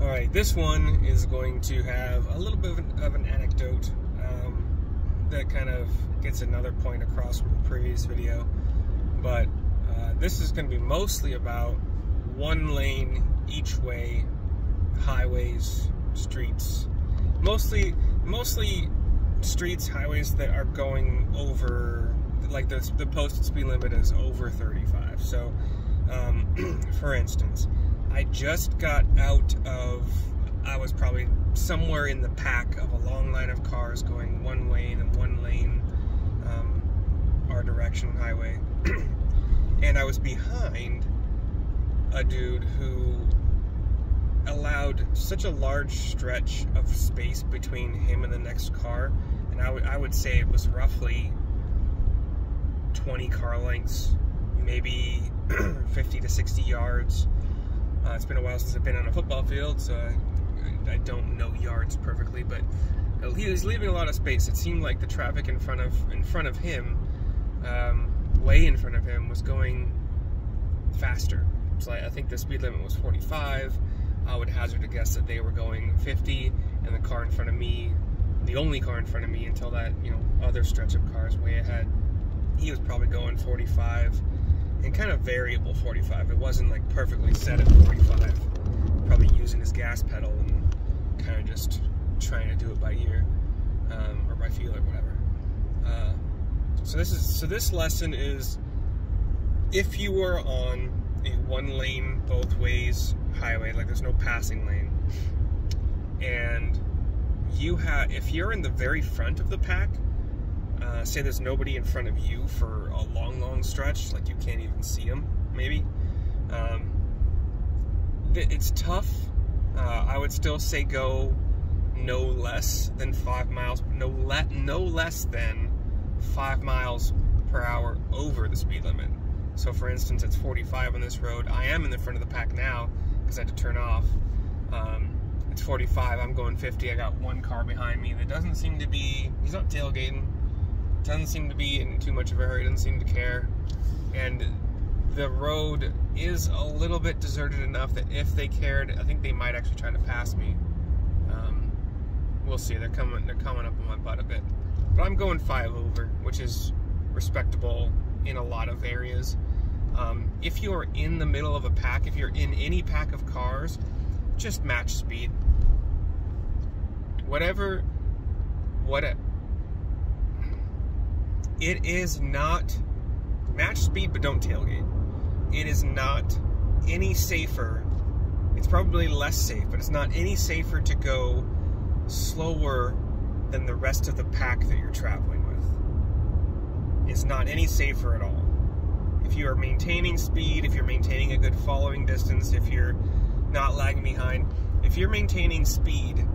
Alright, this one is going to have a little bit of an anecdote that kind of gets another point across from the previous video. But this is going to be mostly about one lane each way highways, streets. Mostly streets, highways that are going over, like the posted speed limit is over 35. So, for instance, I just got out of, I was probably somewhere in the pack of a long line of cars going one way and one lane, our direction highway. And I was behind a dude who allowed such a large stretch of space between him and the next car, and I would say it was roughly 20 car lengths, maybe 50 to 60 yards. It's been a while since I've been on a football field, so I don't know yards perfectly, but he was leaving a lot of space. It seemed like the traffic in front of him, way in front of him, was going faster. So I think the speed limit was 45. I would hazard a guess that they were going 50, and the car in front of me, the only car in front of me until that, other stretch of cars way ahead, he was probably going 45, and kind of variable 45. It wasn't like perfectly set at 45. Probably using his gas pedal and kind of just trying to do it by ear, or by feel or whatever. So this lesson is, if you are on a one lane both ways highway, like there's no passing lane, and if you're in the very front of the pack, say there's nobody in front of you for a long stretch, like you can't even see them maybe, it's tough. I would still say go no less than 5 miles, no less than 5 miles per hour over the speed limit. So for instance, it's 45 on this road. I am in the front of the pack now because I had to turn off. It's 45, I'm going 50. I got one car behind me that doesn't seem to be, he's not tailgating, doesn't seem to be in too much of a hurry, doesn't seem to care. And the road is a little bit deserted enough that if they cared, I think they might actually try to pass me. We'll see. They're coming up on my butt a bit. But I'm going 5 over, which is respectable in a lot of areas. If you're in the middle of a pack, if you're in any pack of cars, just match speed. It is not match speed, but don't tailgate. It is not any safer. It's probably less safe, but it's not any safer to go slower than the rest of the pack that you're traveling with. It's not any safer at all. If you are maintaining speed, if you're maintaining a good following distance, if you're not lagging behind, if you're maintaining speed,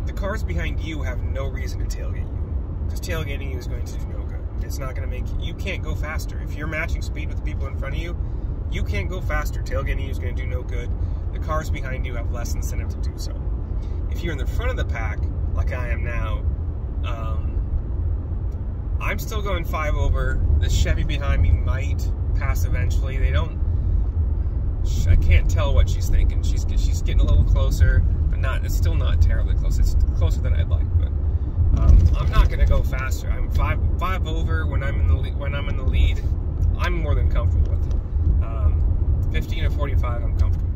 the cars behind you have no reason to tailgate you. Because tailgating you is going to do no good. It's not going to make you can't go faster. If you're matching speed with the people in front of you, you can't go faster. Tailgating you is going to do no good. The cars behind you have less incentive to do so. If you're in the front of the pack, like I am now, I'm still going 5 over. The Chevy behind me might pass eventually. I can't tell what she's thinking. She's getting a little closer, but it's still not terribly close. It's closer than I'd like, but I'm not going to go faster. I'm 5 over when I'm in the lead. I'm more than comfortable with. 15 to 45, I'm comfortable with.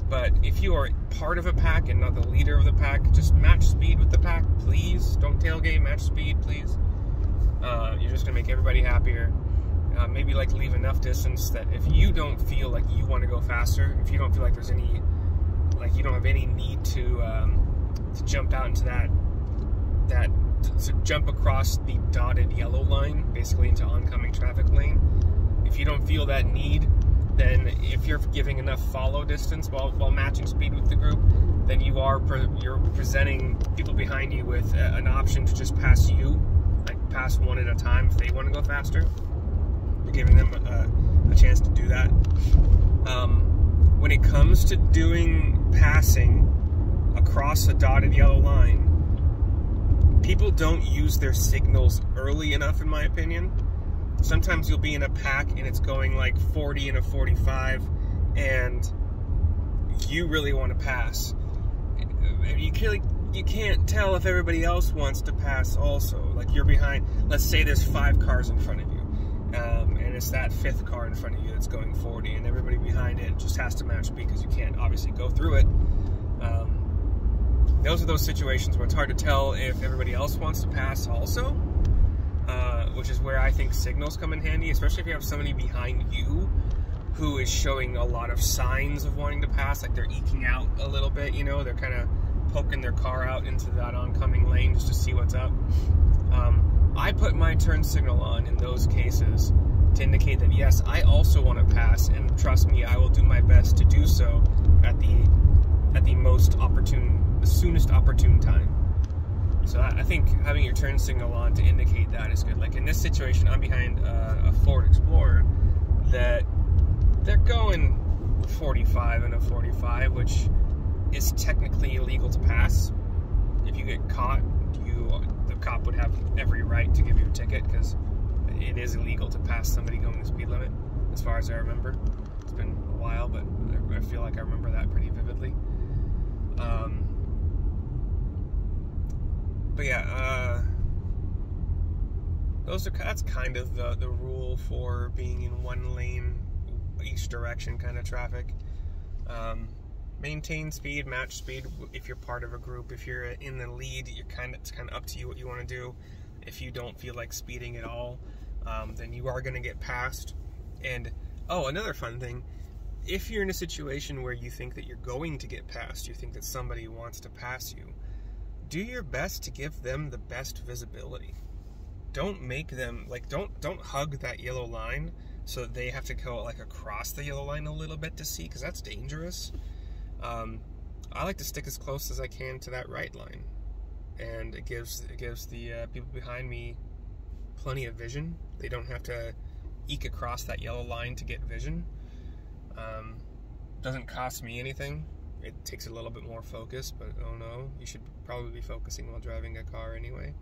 But if you are part of a pack and not the leader of the pack, just match speed with the pack, please. Don't tailgate, match speed, please. You're just going to make everybody happier. Maybe leave enough distance that if you don't feel like you want to go faster, if you don't feel like there's any, you don't have any need to jump out into to jump across the dotted yellow line, basically into oncoming traffic lane. If you don't feel that need, then if you're giving enough follow distance while matching speed with the group, then you're presenting people behind you with an option to just pass you, pass one at a time if they want to go faster. You're giving them a chance to do that. When it comes to doing passing across a dotted yellow line, people don't use their signals early enough, in my opinion. Sometimes you'll be in a pack and it's going 40 and a 45, and you really want to pass, you can't tell if everybody else wants to pass also. Like, you're behind, let's say there's 5 cars in front of you, and it's that 5th car in front of you that's going 40, and everybody behind it just has to match speed because you can't obviously go through it. Those are those situations where it's hard to tell if everybody else wants to pass also, which is where I think signals come in handy, especially if you have somebody behind you who is showing a lot of signs of wanting to pass, like they're eking out a little bit, you know, they're kind of poking their car out into that oncoming lane just to see what's up. I put my turn signal on in those cases to indicate that yes, I also want to pass, and trust me, I will do my best to do so at the most opportune, the soonest opportune time. So I think having your turn signal on to indicate that is good. Like in this situation, I'm behind a Ford Explorer that they're going 45 and a 45, which is technically illegal to pass. If you get caught, the cop would have every right to give you a ticket because it is illegal to pass somebody going the speed limit, as far as I remember. It's been a while, but I feel like I remember that pretty vividly. But yeah, that's kind of the rule for being in one lane, each direction kind of traffic. Maintain speed, match speed if you're part of a group. If you're in the lead, it's kind of up to you what you want to do. If you don't feel like speeding at all, then you are going to get passed. And another fun thing, if you're in a situation where you think that you're going to get passed, you think that somebody wants to pass you, do your best to give them the best visibility. Don't make them, like, don't hug that yellow line so that they have to go like across the yellow line a little bit to see, because that's dangerous. I like to stick as close as I can to that right line, and it gives the people behind me plenty of vision. They don't have to eke across that yellow line to get vision. Doesn't cost me anything. It takes a little bit more focus, but oh no, you should probably be focusing while driving a car anyway.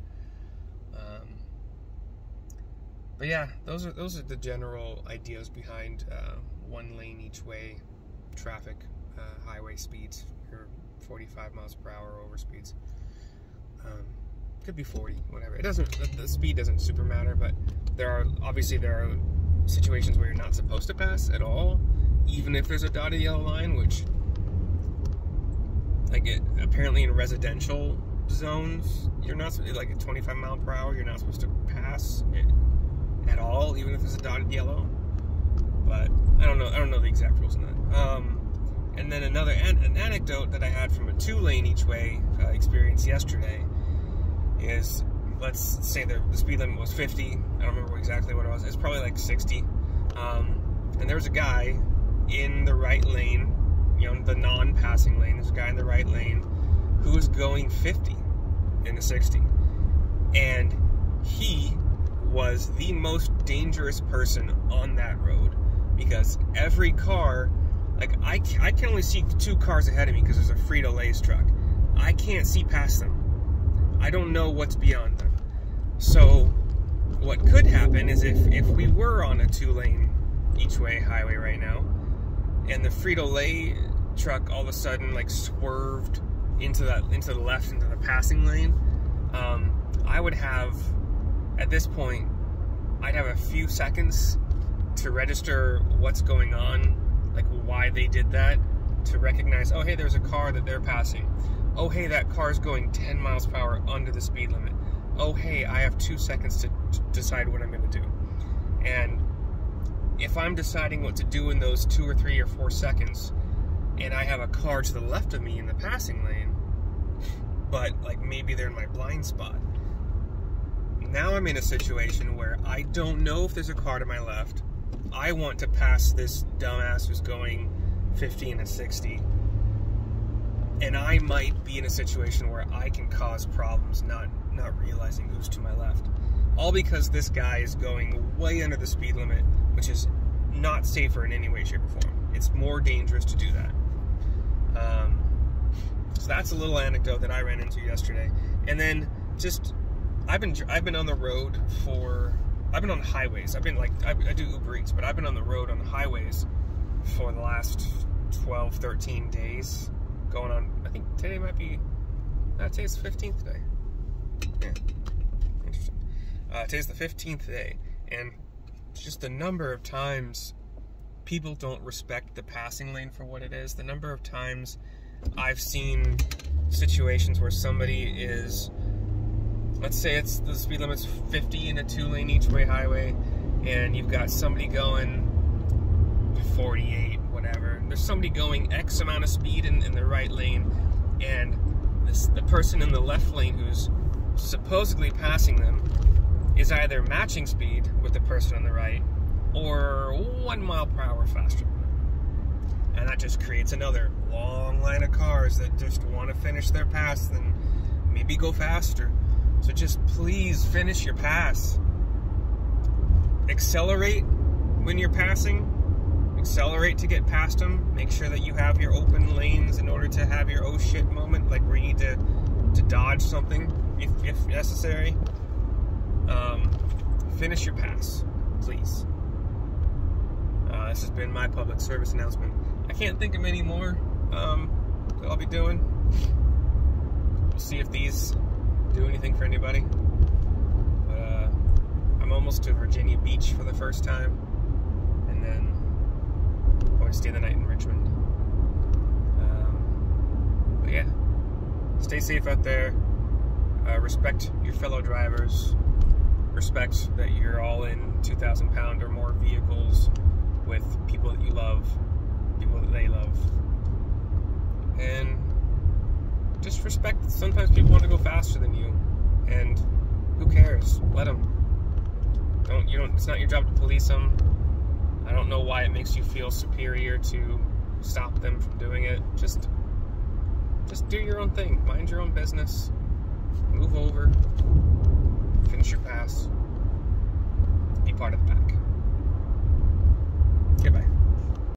But yeah, those are the general ideas behind one lane each way traffic, highway speeds, or 45 miles per hour over speeds. Could be 40, whatever. It doesn't. The speed doesn't super matter, but there are situations where you're not supposed to pass at all, even if there's a dotted yellow line, which, apparently in residential zones, you're not, like at 25 miles per hour, you're not supposed to pass it at all, even if it's a dotted yellow. But I don't know the exact rules on that. And then an anecdote that I had from a 2-lane each way experience yesterday is, let's say the speed limit was 50. I don't remember exactly what it was. It's probably like 60. And there was a guy in the right lane, the non-passing lane. There's a guy in the right lane who was going 50 in a 60. And he was the most dangerous person on that road, because every car, I can only see 2 cars ahead of me because there's a Frito-Lay's truck. I can't see past them. I don't know what's beyond them. So what could happen is if we were on a 2-lane each way highway right now, and the Frito-Lay truck all of a sudden swerved into the left into the passing lane, I would have, at this point, I'd have a few seconds to register what's going on, why they did that, to recognize, oh hey, there's a car that they're passing. Oh hey, that car's going 10 miles per hour under the speed limit. Oh hey, I have 2 seconds to decide what I'm going to do. And if I'm deciding what to do in those 2 or 3 or 4 seconds, and I have a car to the left of me in the passing lane, but maybe they're in my blind spot, now I'm in a situation where I don't know if there's a car to my left. I want to pass this dumbass who's going 50 and a 60, and I might be in a situation where I can cause problems not realizing who's to my left, all because this guy is going way under the speed limit, which is not safer in any way, shape, or form. It's more dangerous to do that. So that's a little anecdote that I ran into yesterday. And then I've been on the road I've been on highways. I do Uber Eats, but I've been on the road on the highways for the last 12, 13 days going on. I think today might be, today's the 15th day. Yeah, interesting. Today's the 15th day, and just the number of times people don't respect the passing lane for what it is, the number of times I've seen situations where somebody is, let's say it's the speed limit's 50 in a 2-lane each-way highway, and you've got somebody going 48, whatever. There's somebody going X amount of speed in the right lane, and the person in the left lane who's supposedly passing them is either matching speed with the person on the right or 1 mile per hour faster. And that just creates another long line of cars that just want to finish their pass and maybe go faster. So just please finish your pass. Accelerate when you're passing. Accelerate to get past them. Make sure that you have your open lanes in order to have your oh shit moment, like where you need to dodge something if necessary. Finish your pass, please. This has been my public service announcement. I can't think of any more that I'll be doing. We'll see if these do anything for anybody. But I'm almost to Virginia Beach for the first time, and then I'm going to stay the night in Richmond. But yeah, stay safe out there. Respect your fellow drivers. Respect that you're all in 2,000-pound or more vehicles with people that you love, people that they love. And just respect that sometimes people want to go faster than you, and who cares? Let them. It's not your job to police them. I don't know why it makes you feel superior to stop them from doing it. Just do your own thing. Mind your own business. Move over. Finish your pass. Be part of the pack.